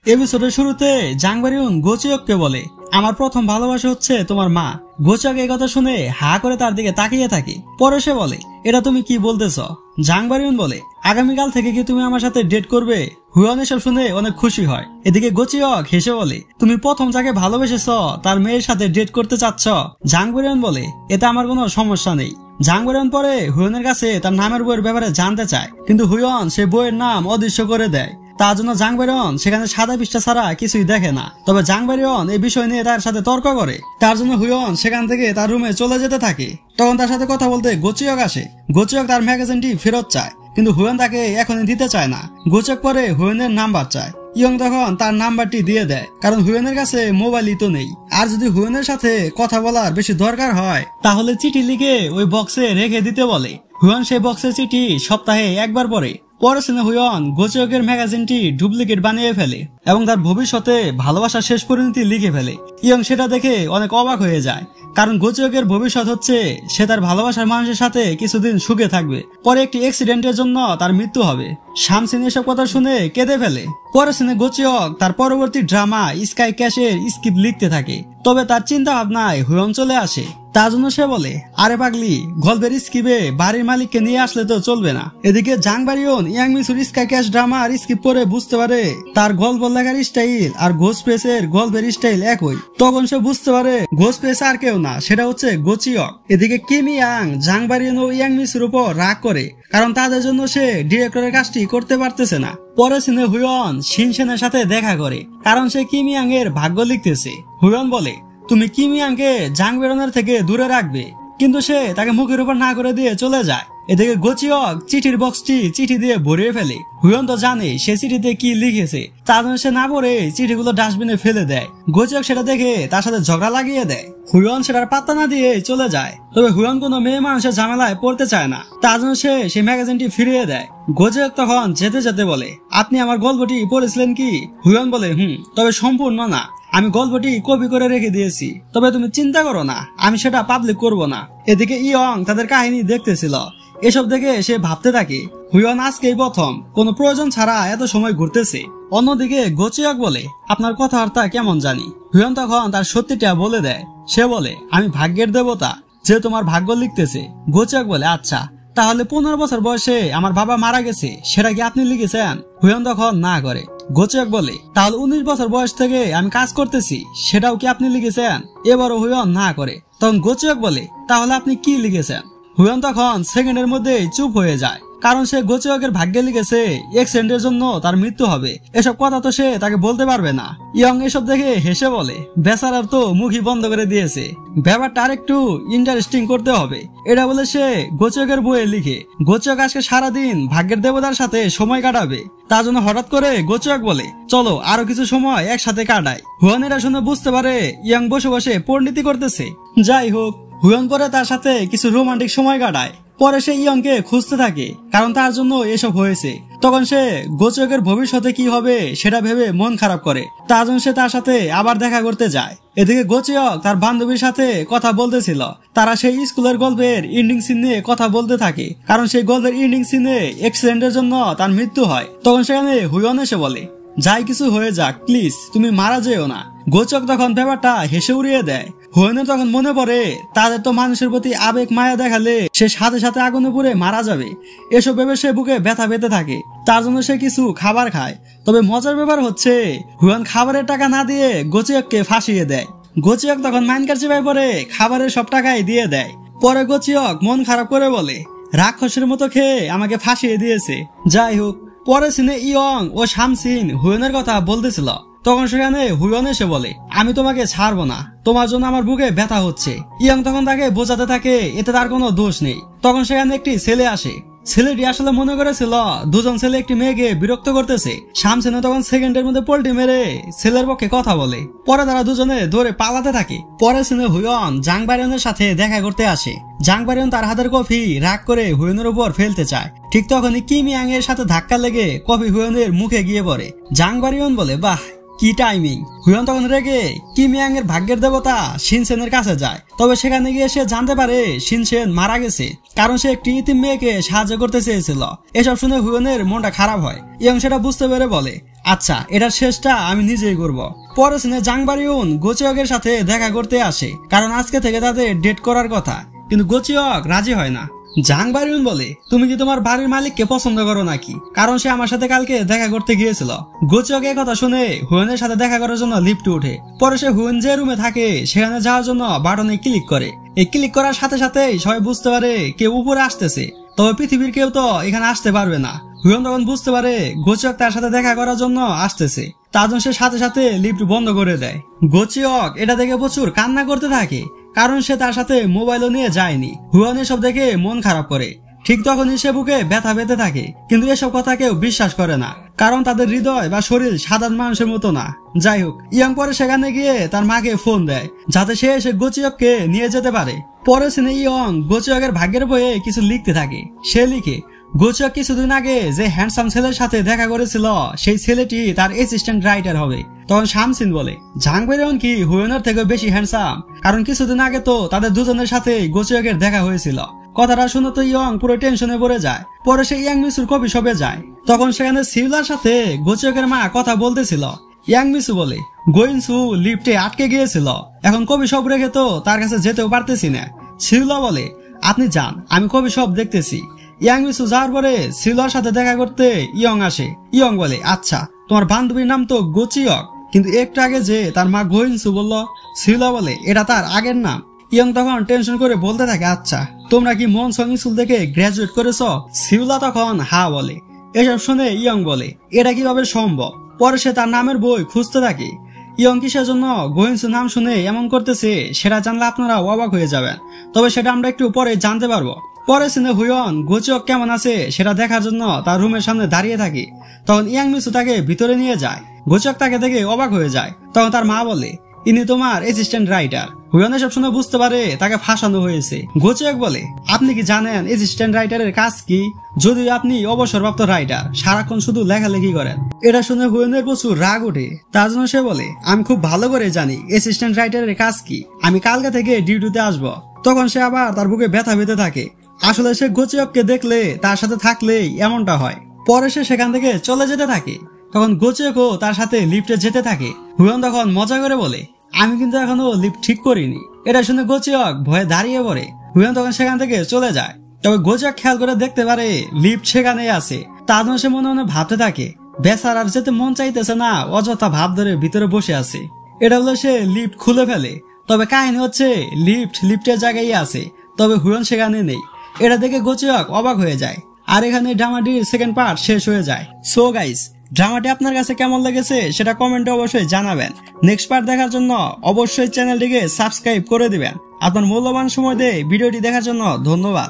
এপিসোডের শুরুতে জাংবারিউন গোচিয়ককে বলে, আমার প্রথম ভালোবাসা হচ্ছে তোমার মা। গোচিয়ক এই কথা শুনে হা করে তার দিকে তাকিয়ে থাকে। পরে সে বলে, এটা তুমি কি বলতেছ? জাংবারিউন বলে, আগামীকাল থেকে কি তুমি আমার সাথে ডেট করবে? হুয়ান এসব শুনে অনেক খুশি হয়। এদিকে গোচিয়ক হেসে বলে, তুমি প্রথম যাকে ভালোবেসেছ তার মেয়ের সাথে ডেট করতে চাচ্ছ? জাংবারিউন বলে, এতে আমার কোনো সমস্যা নেই। জাংবারিউন পরে হুয়ানের কাছে তার নামের বইয়ের ব্যাপারে জানতে চায়, কিন্তু হুয়ান সে বইয়ের নাম অদৃশ্য করে দেয়। তার জন্য জাংবারিউন সেখানে সাদা পৃষ্ঠা ছাড়া কিছুই দেখে না। তবে জাংবারিউন এই বিষয় নিয়ে তার সাথে তর্ক করে। তার জন্য হুয়ান সেখান থেকে তার রুমে চলে যেতে থাকে। তখন তার সাথে কথা বলতে গোচিয়ক আসে। গোচিয়ক তার ম্যাগাজিনটি ফেরত চায়, কিন্তু হুয়ান তাকে এখনই দিতে চায় না। গোচিয়ক পরে হুয়ানের নাম্বার চায়। ইয়ং তখন তার নাম্বারটি দিয়ে দেয়, কারণ হুয়ানের কাছে মোবাইলই তো নেই। আর যদি হুয়ানের সাথে কথা বলার বেশি দরকার হয় তাহলে চিঠি লিখে ওই বক্সে রেখে দিতে বলে। হুয়ান সেই বক্সের চিঠি সপ্তাহে একবার পড়ে। পরে সিনে হুয়ান গোচিয়কের ম্যাগাজিনটি ডুপ্লিকেট বানিয়ে ফেলে এবং তার ভবিষ্যতে ভালোবাসার শেষ পরিণতি লিখে ফেলে। ইয়ং সেটা দেখে অনেক অবাক হয়ে যায়, কারণ গোচিয়কের ভবিষ্যৎ হচ্ছে সে তার ভালোবাসার মানুষের সাথে কিছুদিন সুখে থাকবে। পরে একটি অ্যাক্সিডেন্টের জন্য তার মৃত্যু হবে। শামসিন এসব কথা শুনে কেঁদে ফেলে। পরে সিনে গোচিয়ক তার পরবর্তী ড্রামা স্কাই ক্যাশের স্ক্রিপ্ট লিখতে থাকে। তবে তার চিন্তা ভাবনায় হুয়ান চলে আসে। তার জন্য সে বলে, আরে পাগলি, গল্পের স্ক্রিপ্টে বাড়ির মালিককে নিয়ে আসলে তো চলবে না। এদিকে জাংবারিউন ইয়াং মিসুর স্কাই ক্যাশ ড্রামার স্ক্রিপ্ট পড়ে বুঝতে পারে তার গল্প লেখার স্টাইল আর ঘোস্ট প্রেসের গল্পের স্টাইল একই। তখন সে বুঝতে পারে ঘোস্ট প্রেস আর কেউ না, সেটা হচ্ছে গোচিয়ক। এদিকে কিম ইয়াং জাংবারিউন ও ইয়াং মিসুর উপর রাগ করে, কারণ তাদের জন্য সে ডিরেক্টরের কাজটি করতে পারতেছে না। পরে সিনে হুয়ান শিনশেনের সাথে দেখা করে, কারণ সে কিম ইয়াং এর ভাগ্য লিখতেছে। হুয়ান বলে, তুমি কিম ইয়াংকে জাংবারিউনের থেকে দূরে রাখবে, কিন্তু সে তাকে মুখের উপর না করে দিয়ে চলে যায়। এদিকে গোচিয়ক চিঠির বক্সটি চিঠি দিয়ে ভরিয়ে ফেলে। হুয়ান তো জানে সে চিঠিতে কি লিখেছে, তার জন্য সে না পড়ে চিঠিগুলো ডাস্টবিনে ফেলে দেয়। গোচিয়ক সেটা দেখে তার সাথে ঝগড়া লাগিয়ে দেয়। হুয়ান সেটার পাত্তা না দিয়ে চলে যায়। তবে হুয়ান কোনো মেয়ে মানুষের ঝামেলায় পড়তে চায় না, তার জন্য সে সেই ম্যাগাজিনটি ফিরিয়ে দেয়। গোচিয়ক তখন যেতে যেতে বলে, আপনি আমার গল্পটি পড়েছিলেন কি? হুয়ান বলে, তবে সম্পূর্ণ না, আমি গল্পটি কপি করে রেখে দিয়েছি। তবে তুমি চিন্তা করো না, আমি সেটা পাবলিক করব না। এদিকে ইয়ং তাদের কাহিনী দেখতেছিল। এসব দেখে সে ভাবতে থাকে, হুয়ান আজকেই প্রথম কোনো প্রয়োজন ছাড়া এত সময় ঘুরতেছে। অন্যদিকে গোচিয়ক বলে, আপনার কথাবার্তা কেমন জানি। হুয়ান তখন তার সত্যিটা বলে দেয়। সে বলে, আমি ভাগ্যের দেবতা, যে তোমার ভাগ্য লিখতেছে। গোচিয়ক বলে, আচ্ছা, তাহলে 15 বছর বয়সে আমার বাবা মারা গেছে, সেটা কি আপনি লিখেছেন? হুয়ান তখন না করে। গোচিয়ক বলে, তাহলে 19 বছর বয়স থেকে আমি কাজ করতেছি, সেটাও কি আপনি লিখেছেন? এবারও হুয়ান না করে। তখন গোচিয়ক বলে, তাহলে আপনি কি লিখেছেন? হুয়ান তখন সেকেন্ডের মধ্যে চুপ হয়ে যায়, কারণ সে গোচিয়কের ভাগ্যে লিখেছে অ্যাক্সিডেন্টের জন্য তার মৃত্যু হবে। এসব কথা তো সে তাকে বলতে পারবে না। ইয়ং এসব দেখে হেসে বলে, বেচারার তো মুখই বন্ধ করে দিয়েছে, ব্যাপারটা আরেকটু ইন্টারেস্টিং করতে হবে। এটা বলে সে গোচিয়কের বইয়ে লিখে গোচিয়ক আজকে সারাদিন ভাগ্যের দেবতার সাথে সময় কাটাবে। তার জন্য হঠাৎ করে গোচিয়ক বলে, চলো আরো কিছু সময় একসাথে কাটাই। হুয়ান এটা শুনে বুঝতে পারে ইয়ং বসে বসে পরিণতি করতেছে। যাই হোক, হুয়ান পরে তার সাথে কিছু রোমান্টিক সময় কাটায়। পরে সে ইয়ংকে খুঁজতে থাকে, কারণ তার জন্য এসব হয়েছে। তখন সে গোচিয়কের ভবিষ্যতে কি হবে সেটা ভেবে মন খারাপ করে। তার জন্য সে তার সাথে আবার দেখা করতে যায়। এদিকে গোচিয়ক তার বান্ধবীর সাথে কথা বলতেছিল। তারা সেই স্কুলের গল্পের এন্ডিং সিন নিয়ে কথা বলতে থাকে, কারণ সেই গল্পের এন্ডিং সিনে অ্যাক্সিডেন্টের জন্য তার মৃত্যু হয়। তখন সেখানে হুয়ান এসে বলে, যাই কিছু হয়ে যাক, প্লিজ তুমি মারা যেও না। গোচিয়ক তখন ব্যাপারটা হেসে উড়িয়ে দেয়। হুয়ানের তখন মনে পড়ে তাদের তো মানুষের প্রতি আবেগ মায়া দেখালে সে সাথে সাথে আগুনে পুড়ে মারা যাবে। এসব ভেবে সে বুকে ব্যথা পেতে থাকে। তার জন্য সে কিছু খাবার খায়। তবে মজার ব্যাপার হচ্ছে, হুয়ান খাবারের টাকা না দিয়ে গোচিয়ককে ফাঁসিয়ে দেয়। গোচিয়ক তখন মাইনকার চিপায় পরে খাবারের সব টাকাই দিয়ে দেয়। পরে গোচিয়ক মন খারাপ করে বলে, রাক্ষসের মতো খেয়ে আমাকে ফাঁসিয়ে দিয়েছে। যাই হোক, পরে সিনে ইয়ং ও শামসিন হুয়ানের কথা বলতেছিল। তখন সেখানে হুয়ান এসে বলে, আমি তোমাকে ছাড়বো না, তোমার জন্য আমার বুকে ব্যথা হচ্ছে। ইয়ং তখন তাকে বোঝাতে থাকে এতে তার কোনো দোষ নেই। তখন সেখানে একটি ছেলে আসে। ছেলেটি আসলে মনে করেছিল দুজন ছেলে একটি মেয়েকে বিরক্ত করতেছে। শামসিন তখন সেকেন্ডের মধ্যে পোল্টি মেরে ছেলের পক্ষে কথা বলে। পরে তারা দুজনে ধরে পালাতে থাকে। পরে সিনে হুয়ান জাংবারিউনের সাথে দেখা করতে আসে। জাংবারিউন তার হাতের কফি রাগ করে হুয়ানের উপর ফেলতে চায়। ঠিক তখনই কিম ইয়াং এর সাথে ধাক্কা লেগে কফি হুয়ানের মুখে গিয়ে পড়ে। জাংবারিউন বলে, বাহ, কি টাইমিং! হুয়ন তখন রেগে কিমিয়াং এর ভাগ্যের দেবতা শিনসেনের কাছে যায়। তবে সেখানে গিয়ে সে জানতে পারে শিনসেন মারা গেছে, কারণ সে একটি ইতিম মেয়েকে সাহায্য করতে চেয়েছিল। এসব শুনে হুয়নের মনটা খারাপ হয়। ইয়ং সেটা বুঝতে পেরে বলে, আচ্ছা, এটার শেষটা আমি নিজেই করব। পরের সিনে জাংবারিউন গোচিয়কের সাথে দেখা করতে আসে, কারণ আজকে থেকে তাদের ডেট করার কথা। কিন্তু গোচিয়ক রাজি হয় না। জাংবারিউন বলে, তুমি কি তোমার বাড়ির মালিককে পছন্দ করো নাকি? কারণ সে আমার সাথে কালকে দেখা করতে গিয়েছিল। গোচিয়ক এই কথা শুনে হুয়েনের সাথে দেখা করার জন্য লিফটে উঠে। পরে সে হুয়েন যে রুমে থাকে সেখানে যাওয়ার জন্য বাটনে ক্লিক করে। এই ক্লিক করার সাথে সাথেই সবাই বুঝতে পারে কেউ উপরে আসতেছে, তবে পৃথিবীর কেউ তো এখানে আসতে পারবে না। হুয়েন তখন বুঝতে পারে গোচিয়ক তার সাথে দেখা করার জন্য আসতেছে, তার জন্য সে সাথে সাথে লিফট বন্ধ করে দেয়। গোচিয়ক এটা দেখে প্রচুর কান্না করতে থাকে, কারণ সে তার সাথে মোবাইলও নিয়ে যায়নি। হুয়ান এসব দেখে মন খারাপ করে। ঠিক তখনই সে বুকে ব্যথা পেতে থাকে, কিন্তু এসব কথা কেউ বিশ্বাস করে না, কারণ তাদের হৃদয় বা শরীর সাধারণ মানুষের মতো না। যাই হোক, ইয়ং পরে সেখানে গিয়ে তার মাকে ফোন দেয় যাতে সে এসে গোচিয়ককে নিয়ে যেতে পারে। পরে সিনে ইয়ং গোচিয়কের ভাগ্যের বইয়ে কিছু লিখতে থাকে। সে লিখে, গোচিয়ক কিছুদিন আগে যে হ্যান্ডসাম ছেলের সাথে দেখা করেছিল সেই ছেলেটি তার অ্যাসিস্ট্যান্ট রাইটার হবে। তখন শামসিন বলে, জাংবারিউন কি হুয়েনের থেকে বেশি হ্যান্ডসাম? কারণ কিছুদিন আগে তো তাদের দুজনের সাথে গোচিয়কের দেখা হয়েছিল। কথাটা শুনে তো ইয়ং পুরো টেনশনে পড়ে যায়। পরে সে ইয়াং মিসুর কফি শপে যায়। তখন সেখানে সিউলার সাথে গোচিয়কের মা কথা বলতেছিল। ইয়াং মিসু বলে, গোইনসু লিফটে আটকে গিয়েছিল, এখন কফি শপ রেখে তো তার কাছে যেতেও পারতেছি না। সিউলা বলে, আপনি যান, আমি কফি শপ দেখতেছি। ইয়াং মিসু যাওয়ার পরে সিউলার সাথে দেখা করতে ইয়ং আসে। ইয়ং বলে, আচ্ছা, তোমার বান্ধবীর নাম তো গোচিয়ক, কিন্তু একটু আগে যে তার মা গোইনসু বলল। সিউলা বলে, এটা তার আগের নাম। ইয়ং তখন টেনশন করে বলতে থাকে, আচ্ছা, তোমরা কি মনসং স্কুল থেকে গ্রাজুয়েট করেছ? সিউলা তখন হা বলে। এসব শুনে ইয়ং বলে, এটা কিভাবে সম্ভব? পরে সে তার নামের বই খুঁজতে থাকে। ইয়ং কিসের জন্য গোইনসু নাম শুনে এমন করতেছে সেটা জানলে আপনারা অবাক হয়ে যাবেন, তবে সেটা আমরা একটু পরে জানতে পারবো। পরে সিনে হুয়ন গোচিয়ক কেমন আছে সেটা দেখার জন্য তার রুমের সামনে দাঁড়িয়ে থাকে। তখন ইয়াং মিসু তাকে ভিতরে নিয়ে যায়। গোচিয়ক তাকে দেখে অবাক হয়ে যায়। তখন তার মা বলে, ইনি তোমার অ্যাসিস্ট্যান্ট রাইটার। হুয়ন এসব শুনে বুঝতে পারে তাকে ফাঁসানো হয়েছে। গোচিয়ক বলে, আপনি কি জানেন অ্যাসিস্ট্যান্ট রাইটারের কাজ কি? যদিও আপনি অবসরপ্রাপ্ত রাইটার, সারাক্ষণ শুধু লেখালেখি করেন। এটা শুনে হুয়নের প্রচুর রাগ ওঠে। তার জন্য সে বলে, আমি খুব ভালো করে জানি অ্যাসিস্ট্যান্ট রাইটারের কাজ কি, আমি কালকে থেকে ডিউটিতে আসবো। তখন সে আবার তার বুকে ব্যথা পেতে থাকে। আসলে সে গোচিয়ককে দেখলে তার সাথে থাকলেই এমনটা হয়। পরে সে সেখান থেকে চলে যেতে থাকে। তখন গোচিয়কও তার সাথে লিফটে যেতে থাকে। হুয়ন তখন মজা করে বলে, আমি কিন্তু এখনো লিফট ঠিক করিনি। এটা শুনে গোচিয়ক ভয়ে দাঁড়িয়ে পড়ে। হুয়ন তখন সেখান থেকে চলে যায়। তবে গোচিয়ক খেয়াল করে দেখতে পারে লিফট সেখানেই আছে। তার জন্য সে মনে মনে ভাবতে থাকে, বেচার আর যেতে মন চাইতেছে না, অযথা ভাব ধরে ভিতরে বসে আছে। এটা হলো সে লিফট খুলে ফেলে। তবে কাহিনী হচ্ছে লিফটের জায়গায় আছে, তবে হুয়ন সেখানে নেই। এটা দেখে গোচিয়ক অবাক হয়ে যায়। আর এখানে ড্রামাটির সেকেন্ড পার্ট শেষ হয়ে যায়। সো গাইস, ড্রামাটি আপনার কাছে কেমন লেগেছে সেটা কমেন্টে অবশ্যই জানাবেন। নেক্সট পার্ট দেখার জন্য অবশ্যই চ্যানেলটিকে সাবস্ক্রাইব করে দিবেন। আপনার মূল্যবান সময় দিয়ে ভিডিওটি দেখার জন্য ধন্যবাদ।